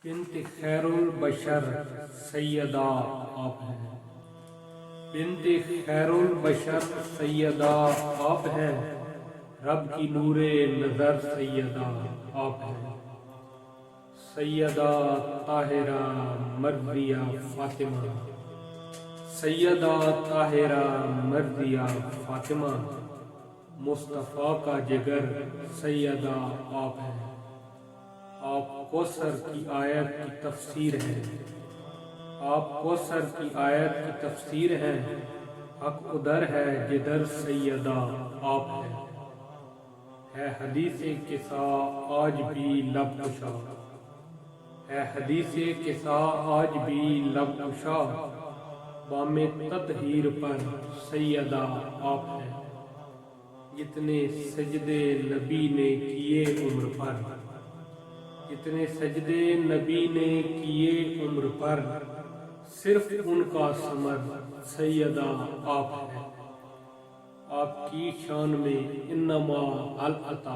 بنت خیر البشر سیدہ آپ ہیں، بنت خیر البشر سیدہ آپ ہیں، رب کی نور نظر سیدہ آپ ہیں، سیدہ طاہرہ مرضیہ فاطمہ، سیدہ طاہرہ مرضیہ فاطمہ، مصطفیٰ کا جگر سیدہ آپ ہیں، آپ کوثر کی آیت کی تفسیر ہیں، آپ کوثر کی آیت کی تفسیر ہیں، حق ادھر ہے جدھر سیدہ آپ ہیں، ہے حدیث قصہ آج بھی لب کشا، ہے حدیث قصہ آج بھی لب کشا، بام تطہیر پر سیدہ آپ ہیں، جتنے سجدے نبی نے کیے عمر پر، جتنے سجدے نبی نے کیے عمر پر، صرف ان کا ثمر سیدہ آپ ہے، آپ کی شان میں انما حل عطا،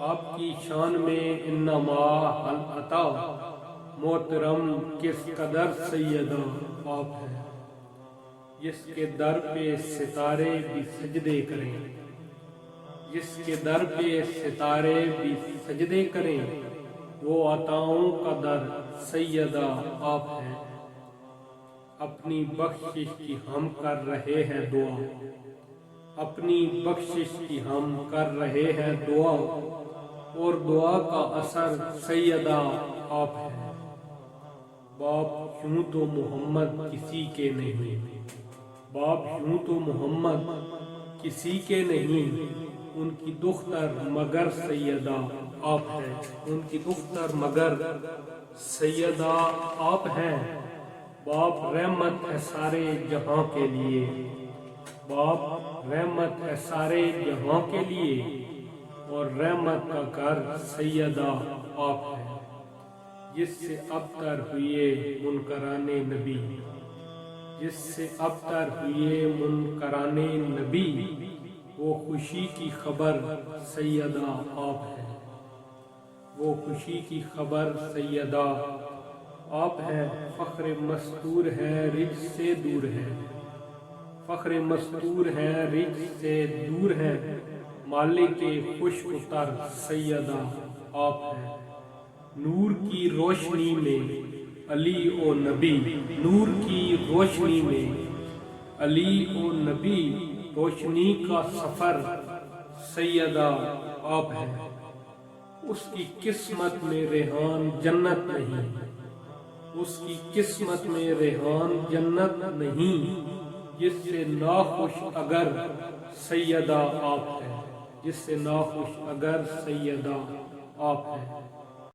آپ کی شان میں انما حل عطا، محترم کس قدر سیدہ آپ ہے، جس کے در پہ ستارے بھی سجدے کریں، جس کے در پہ ستارے بھی سجدے کریں، وہ عطاؤں کا در سیدہ آپ ہیں، اپنی بخشش کی ہم کر رہے ہیں دعا، اپنی بخشش کی ہم کر رہے ہیں دعا، اور دعا کا اثر سیدہ آپ ہیں، باپ یوں تو محمد کسی کے نہیں، باپ یوں تو محمد کسی کے نہیں، ان کی دختر مگر سیدہ آپ ہیں، ان کی دختر مگر سیدہ آپ ہیں، باپ رحمت ہے سارے جہاں کے لیے، باپ رحمت ہے سارے جہاں کے لیے، اور رحمت کا گھر سیدہ آپ ہیں، جس سے ابتر ہوئے منکران نبی، جس سے ابتر ہوئے منکران نبی، وہ خوشی کی خبر سیدہ آپ ہیں، وہ خوشی کی خبر سیدہ آپ ہیں، فخر مستور ہے رجس سے دور ہے، فخر مستور ہے رجس سے دور ہے، مالک خوش اتر سیدہ آپ ہیں، نور کی روشنی میں علی و نبی، نور کی روشنی میں علی و نبی، روشنی کا سفر سیدہ آپ ہیں، اس کی قسمت میں ریحان جنت نہیں، اس کی قسمت میں ریحان جنت نہیں، جس سے ناخوش اگر سیدہ آپ ہیں، جس سے ناخوش اگر سیدہ آپ ہیں۔